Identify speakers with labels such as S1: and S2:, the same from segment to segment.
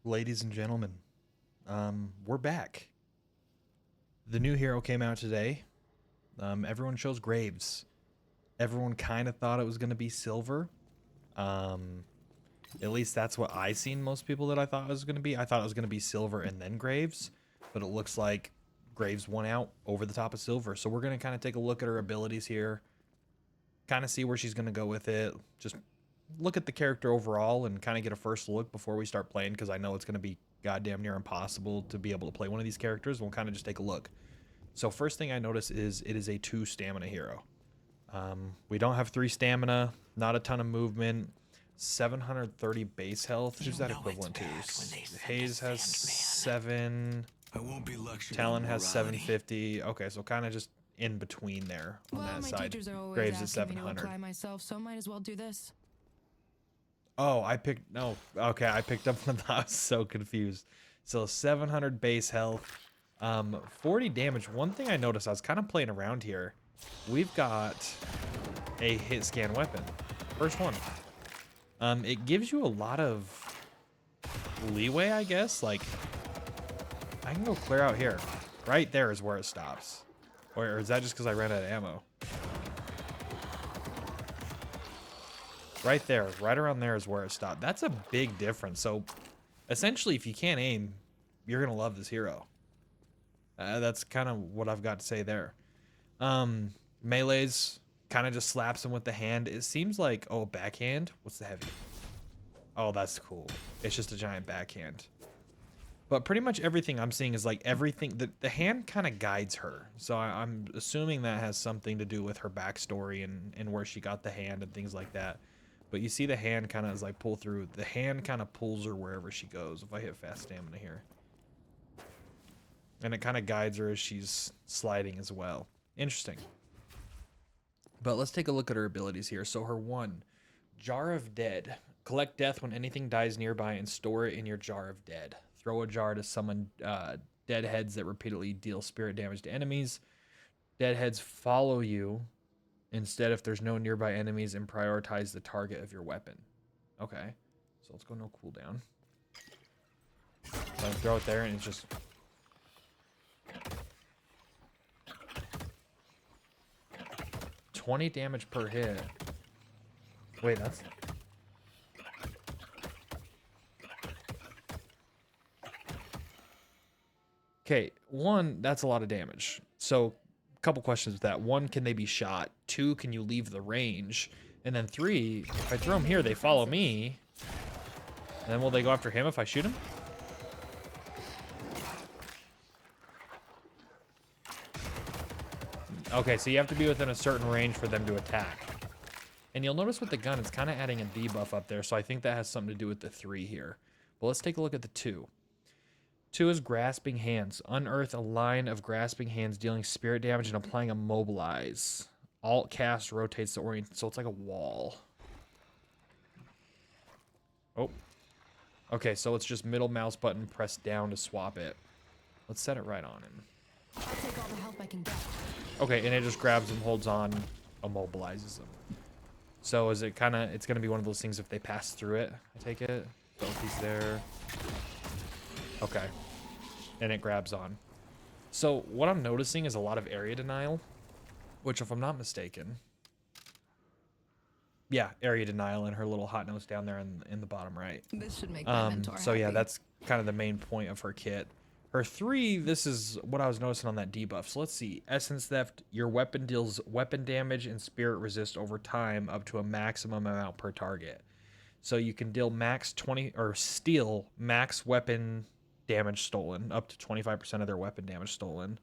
S1: Ladies and gentlemen, we're back. The new hero came out today. Everyone chose Graves. Everyone kind of thought it was going to be Silver. At least that's what I seen most people that I thought it was going to be. I thought it was going to be Silver and then Graves, but it looks like Graves won out over the top of Silver. So we're going to kind of take a look at her abilities here, kind of see where she's going to go with it. Just look at the character overall and kind of get a first look before we start playing, because I know it's going to be goddamn near impossible to be able to play one of these characters. We'll kind of just take a look. So first thing I notice is it is a 2 stamina hero. We don't have 3 stamina, not a ton of movement, 730 base health. Who's that equivalent to? Hayes has 7. Talon has 750. Okay, so kind of just in between there on that side. Graves is 700.
S2: Myself, so might as well do this.
S1: Oh, I picked, no, okay, I picked up one. I was so confused. So 700 base health, 40 damage. One thing I noticed, I was kind of playing around here. We've got a hit scan weapon. First one. It gives you a lot of leeway, I guess. Like, I can go clear out here. Right there is where it stops. Or is that just because I ran out of ammo? Right there, right around there is where it stopped. That's a big difference. So, essentially, if you can't aim, you're going to love this hero. That's kind of what I've got to say there. Melees, kind of just slaps him with the hand. It seems like, oh, backhand? What's the heavy? Oh, that's cool. It's just a giant backhand. But pretty much everything I'm seeing is like everything. The hand kind of guides her. So I'm assuming that has something to do with her backstory and where she got the hand and things like that. But you see the hand kind of is like pull through. The hand kind of pulls her wherever she goes. If I hit fast stamina here. And it kind of guides her as she's sliding as well. Interesting. But let's take a look at her abilities here. So her 1, Jar of Dead. Collect death when anything dies nearby and store it in your Jar of Dead. Throw a jar to summon dead heads that repeatedly deal spirit damage to enemies. Dead heads follow you instead if there's no nearby enemies, and prioritize the target of your weapon. Okay. So let's go no cooldown. So I throw it there and it's just... $20 damage per hit. Wait, that's... Okay, 1, that's a lot of damage. So, a couple questions with that. 1, can they be shot? 2, can you leave the range? And then 3, if I throw them here, they follow me. And then will they go after him if I shoot him? Okay, so you have to be within a certain range for them to attack. And you'll notice with the gun, it's kind of adding a debuff up there, so I think that has something to do with the 3 here. But let's take a look at the 2. 2 is Grasping Hands. Unearth a line of Grasping Hands dealing spirit damage and applying a Mobilize. Alt cast rotates the orient, so it's like a wall. Oh. Okay, so it's just middle mouse button, press down to swap it. Let's set it right on him.
S2: I'll take all the help I can get.
S1: Okay, and it just grabs him, holds on, immobilizes him. So is it kind of, it's going to be one of those things if they pass through it, I take it? So if he's there. Okay. And it grabs on. So what I'm noticing is a lot of area denial, which if I'm not mistaken, yeah, area denial and her little hot nose down there in the bottom right.
S2: This should make my mentor
S1: so yeah,
S2: happy.
S1: that's kind of the main point of her kit. Her 3, this is what I was noticing on that debuff. So let's see. Essence Theft, your weapon deals weapon damage and spirit resist over time up to a maximum amount per target. So you can deal max 20 or steal max weapon damage stolen, up to 25% of their weapon damage stolen.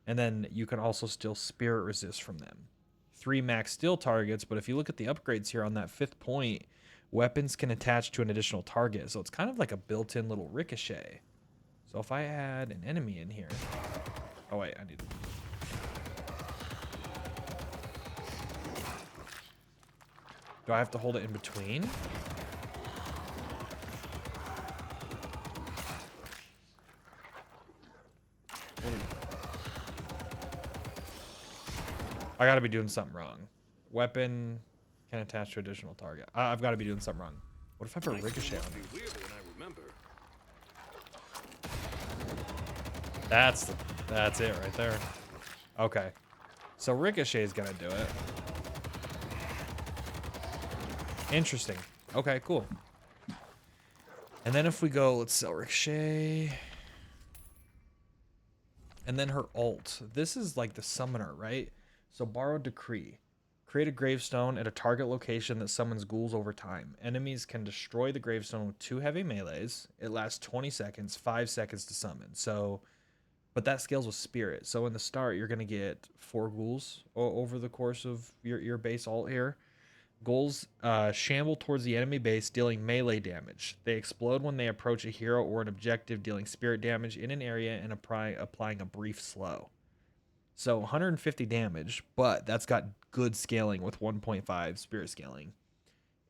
S1: And then you can also steal spirit resist from them. 3 max steal targets, but if you look at the upgrades here on that 5th point, weapons can attach to an additional target. So it's kind of like a built-in little ricochet. So if I add an enemy in here... Oh wait, I need to... Do I have to hold it in between? I gotta be doing something wrong. Weapon can attach to additional target. I've got to be doing something wrong. What if I put ricochet on it? That's it right there. Okay. So Ricochet's gonna do it. Interesting. Okay, cool. And then if we go, let's sell Ricochet. And then her ult. This is like the summoner, right? So borrow decree. Create a gravestone at a target location that summons ghouls over time. Enemies can destroy the gravestone with 2 heavy melees. It lasts 20 seconds, 5 seconds to summon. So, but that scales with spirit. So in the start, you're going to get 4 ghouls over the course of your base ult here. Ghouls shamble towards the enemy base, dealing melee damage. They explode when they approach a hero or an objective, dealing spirit damage in an area and applying a brief slow. So 150 damage, but that's got good scaling with 1.5 spirit scaling.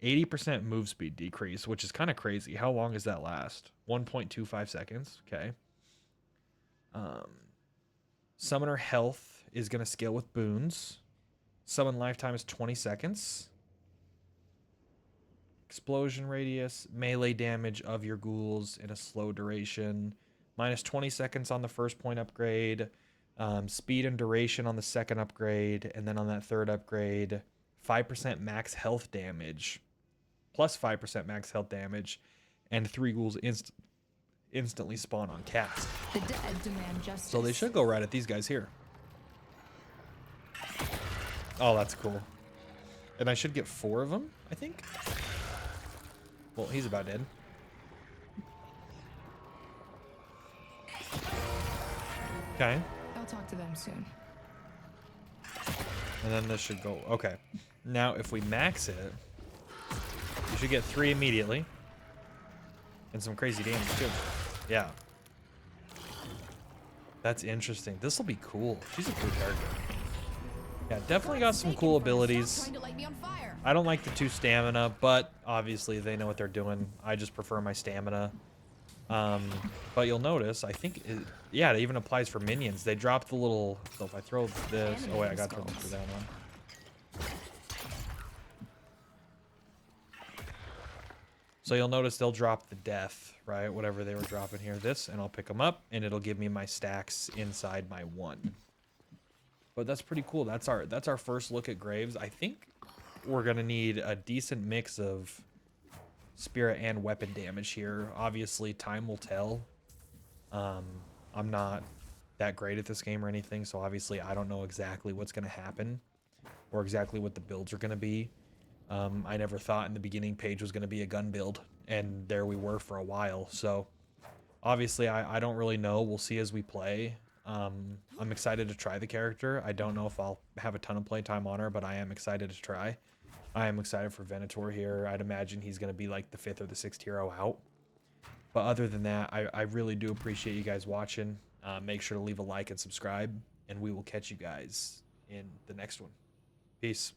S1: 80% move speed decrease, which is kind of crazy. How long does that last? 1.25 seconds. Okay. Summoner health is going to scale with boons. Summon lifetime is 20 seconds. Explosion radius, melee damage of your ghouls in a slow duration. Minus 20 seconds on the first point upgrade. Speed and duration on the second upgrade. And then on that third upgrade, 5% max health damage. Plus 5% max health damage. And 3 ghouls instantly spawn on cast.
S2: The dead demand justice.
S1: So they should go right at these guys here. Oh, that's cool. And I should get 4 of them, I think. Well, he's about dead. Okay.
S2: I'll talk to them soon.
S1: And then this should go. Okay. Now, if we max it, you should get 3 immediately. And some crazy damage, too. Yeah. That's interesting. This will be cool. She's a cool character. Yeah, definitely got some cool abilities. I don't like the 2 stamina, but obviously they know what they're doing. I just prefer my stamina. But you'll notice, I think, yeah, it even applies for minions. They drop the little, so if I throw this, oh wait, I got to throw that one. So you'll notice they'll drop the death, right? Whatever they were dropping here, this, and I'll pick them up, and it'll give me my stacks inside my 1. But that's pretty cool. That's our first look at Graves. I think we're gonna need a decent mix of spirit and weapon damage here. Obviously, time will tell. I'm not that great at this game or anything, so obviously I don't know exactly what's gonna happen or exactly what the builds are gonna be. I never thought in the beginning Paige was gonna be a gun build, and there we were for a while. So obviously I don't really know. We'll see as we play. I'm excited to try the character. I don't know if I'll have a ton of playtime on her, but I am excited to try. I am excited for Venator here. I'd imagine he's going to be like the 5th or the 6th hero out. But other than that, I really do appreciate you guys watching. Make sure to leave a like and subscribe, and we will catch you guys in the next one. Peace.